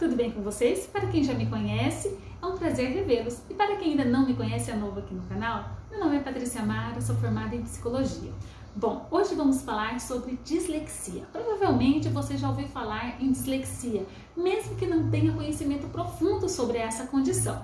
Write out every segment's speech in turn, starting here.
tudo bem com vocês? Para quem já me conhece, é um prazer revê-los. E para quem ainda não me conhece, é novo aqui no canal, meu nome é Patrícia Amara, sou formada em Psicologia. Bom, hoje vamos falar sobre dislexia. Provavelmente você já ouviu falar em dislexia, mesmo que não tenha conhecimento profundo sobre essa condição.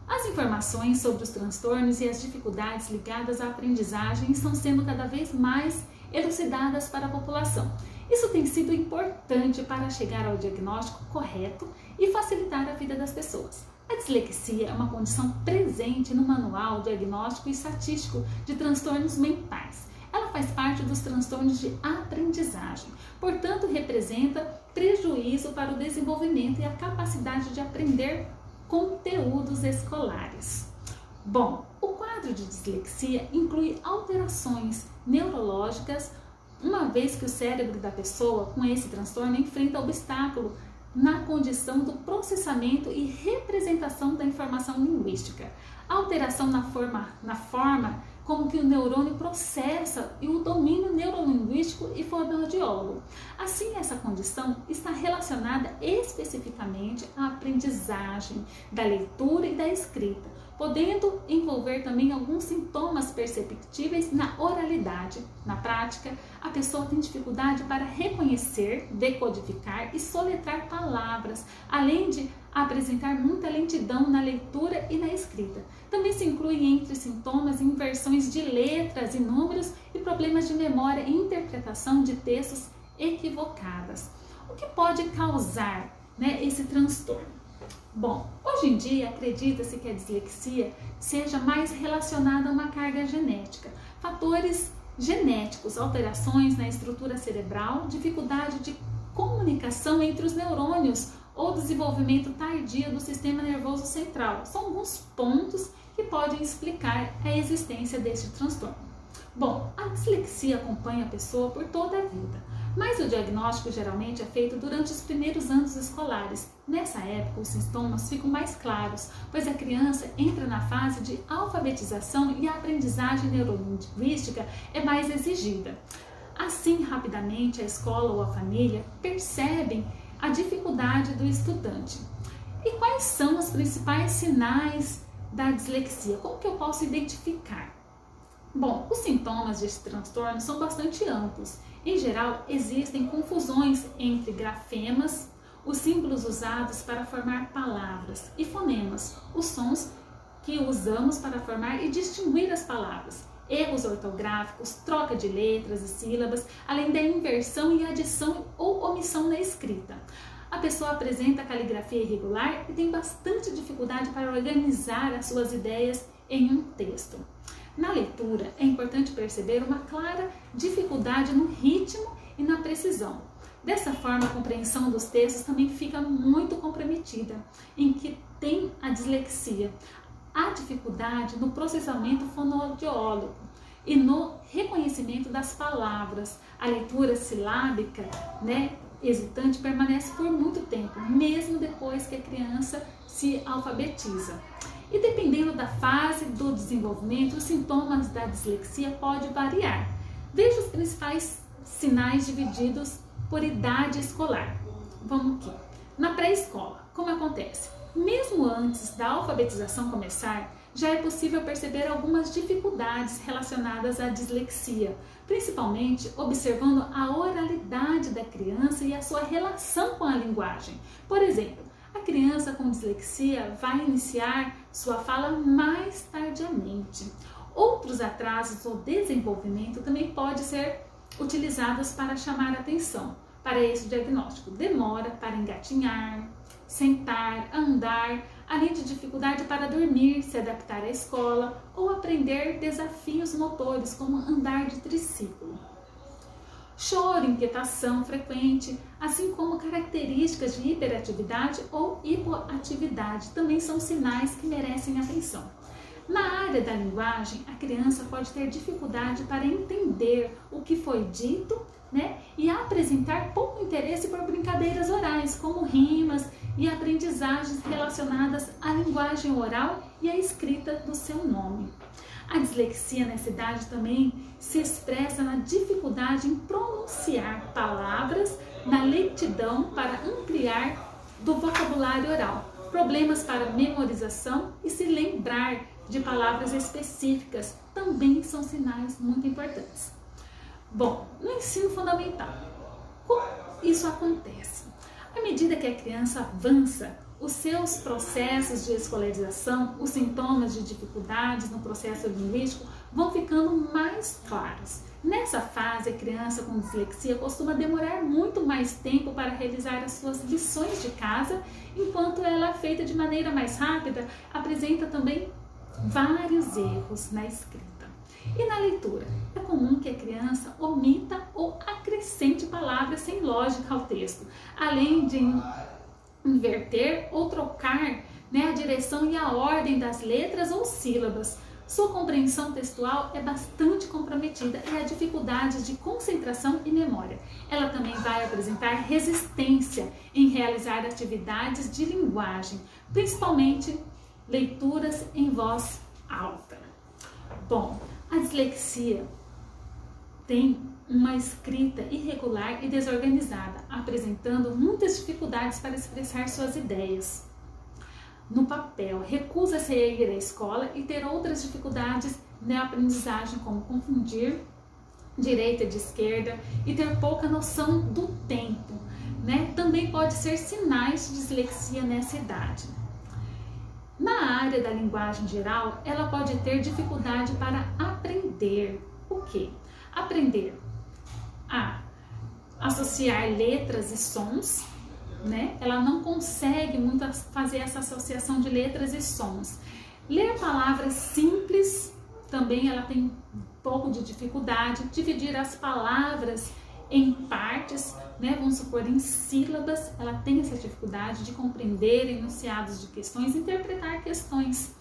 As informações sobre os transtornos e as dificuldades ligadas à aprendizagem estão sendo cada vez mais elucidadas para a população. Isso tem sido importante para chegar ao diagnóstico correto e facilitar a vida das pessoas. A dislexia é uma condição presente no Manual Diagnóstico e Estatístico de Transtornos Mentais. Ela faz parte dos transtornos de aprendizagem, portanto representa prejuízo para o desenvolvimento e a capacidade de aprender conteúdos escolares. Bom, o quadro de dislexia inclui alterações neurológicas, uma vez que o cérebro da pessoa com esse transtorno enfrenta obstáculo na condição do processamento e representação da informação linguística. A alteração na forma como que o neurônio processa e o domínio neurolinguístico e fonoaudiólogo. Assim, essa condição está relacionada especificamente à aprendizagem da leitura e da escrita, podendo envolver também alguns sintomas perceptíveis na oralidade. Na prática, a pessoa tem dificuldade para reconhecer, decodificar e soletrar palavras, além de apresentar muita lentidão na leitura e na escrita. Também se inclui entre sintomas inversões de letras e números e problemas de memória e interpretação de textos equivocadas. O que pode causar, esse transtorno? Bom, hoje em dia acredita-se que a dislexia seja mais relacionada a uma carga genética. Fatores genéticos, alterações na estrutura cerebral, dificuldade de comunicação entre os neurônios ou desenvolvimento tardio do sistema nervoso central. São alguns pontos que podem explicar a existência deste transtorno. Bom, a dislexia acompanha a pessoa por toda a vida, mas o diagnóstico geralmente é feito durante os primeiros anos escolares. Nessa época, os sintomas ficam mais claros, pois a criança entra na fase de alfabetização e a aprendizagem neurolinguística é mais exigida. Assim, rapidamente, a escola ou a família percebem a dificuldade do estudante. E quais são os principais sinais da dislexia? Como que eu posso identificar? Bom, os sintomas desse transtorno são bastante amplos. Em geral, existem confusões entre grafemas, os símbolos usados para formar palavras, e fonemas, os sons que usamos para formar e distinguir as palavras, erros ortográficos, troca de letras e sílabas, além da inversão e adição ou omissão na escrita. A pessoa apresenta caligrafia irregular e tem bastante dificuldade para organizar as suas ideias em um texto. Na leitura, é importante perceber uma clara dificuldade no ritmo e na precisão. Dessa forma, a compreensão dos textos também fica muito comprometida, em que tem a dislexia. Há dificuldade no processamento fonoaudiólogo e no reconhecimento das palavras. A leitura silábica, hesitante, permanece por muito tempo, mesmo depois que a criança se alfabetiza. E dependendo da fase do desenvolvimento, os sintomas da dislexia podem variar. Veja os principais sinais divididos por idade escolar. Vamos aqui. Na pré-escola, como acontece? Mesmo antes da alfabetização começar, já é possível perceber algumas dificuldades relacionadas à dislexia, principalmente observando a oralidade da criança e a sua relação com a linguagem. Por exemplo, a criança com dislexia vai iniciar sua fala mais tardiamente. Outros atrasos ou desenvolvimento também podem ser utilizados para chamar a atenção para esse diagnóstico. Demora para engatinhar, sentar, andar, além de dificuldade para dormir, se adaptar à escola ou aprender desafios motores, como andar de triciclo. Choro, inquietação frequente, assim como características de hiperatividade ou hipoatividade, também são sinais que merecem atenção. Na área da linguagem, a criança pode ter dificuldade para entender o que foi dito, e apresentar pouco interesse por brincadeiras orais, como rimas e aprendizagens relacionadas à linguagem oral e à escrita do seu nome. A dislexia nessa idade também se expressa na dificuldade em pronunciar palavras, na lentidão para ampliar do vocabulário oral, problemas para memorização e se lembrar de palavras específicas também são sinais muito importantes. Bom, no ensino fundamental, como isso acontece? À medida que a criança avança, os seus processos de escolarização, os sintomas de dificuldades no processo linguístico vão ficando mais claros. Nessa fase, a criança com dislexia costuma demorar muito mais tempo para realizar as suas lições de casa, enquanto ela, feita de maneira mais rápida, apresenta também vários erros na escrita. E na leitura, é comum que a criança omita ou acrescente palavras sem lógica ao texto, além de inverter ou trocar, a direção e a ordem das letras ou sílabas. Sua compreensão textual é bastante comprometida e há dificuldades de concentração e memória. Ela também vai apresentar resistência em realizar atividades de linguagem, principalmente leituras em voz alta. Bom, a dislexia tem uma escrita irregular e desorganizada, apresentando muitas dificuldades para expressar suas ideias no papel, recusa-se a ir à escola e ter outras dificuldades na aprendizagem, como confundir direita de esquerda e ter pouca noção do tempo, Também pode ser sinais de dislexia nessa idade. Na área da linguagem geral, ela pode ter dificuldade para aprender. O quê? Aprender a associar letras e sons, Ela não consegue muito fazer essa associação de letras e sons. Ler palavras simples, também ela tem um pouco de dificuldade. Dividir as palavras em partes, Vamos supor, em sílabas, ela tem essa dificuldade de compreender enunciados de questões, interpretar questões,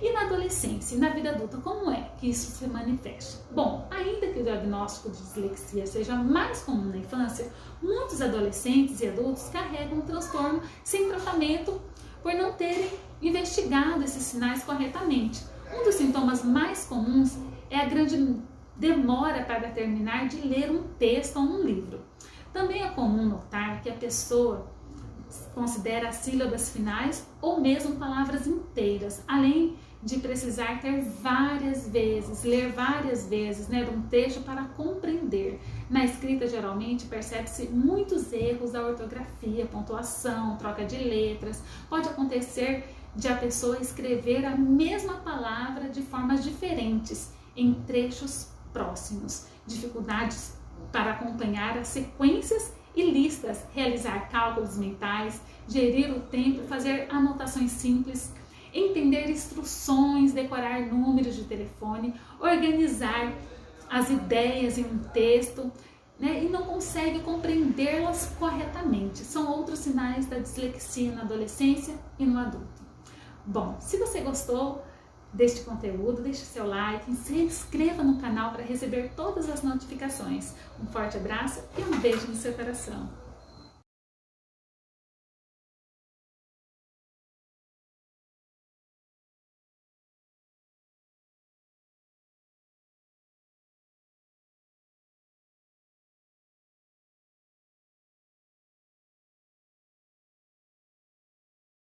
E na adolescência e na vida adulta, como é que isso se manifesta? Bom, ainda que o diagnóstico de dislexia seja mais comum na infância, muitos adolescentes e adultos carregam um transtorno sem tratamento por não terem investigado esses sinais corretamente. Um dos sintomas mais comuns é a grande demora para terminar de ler um texto ou um livro. Também é comum notar que a pessoa considera as sílabas finais ou mesmo palavras inteiras, além de precisar ler várias vezes, um texto para compreender. Na escrita, geralmente, percebe-se muitos erros da ortografia, pontuação, troca de letras. Pode acontecer de a pessoa escrever a mesma palavra de formas diferentes, em trechos próximos. Dificuldades para acompanhar as sequências e listas, realizar cálculos mentais, gerir o tempo, fazer anotações simples, entender instruções, decorar números de telefone, organizar as ideias em um texto, e não consegue compreendê-las corretamente. São outros sinais da dislexia na adolescência e no adulto. Bom, se você gostou deste conteúdo, deixe seu like, se inscreva no canal para receber todas as notificações. Um forte abraço e um beijo no seu coração.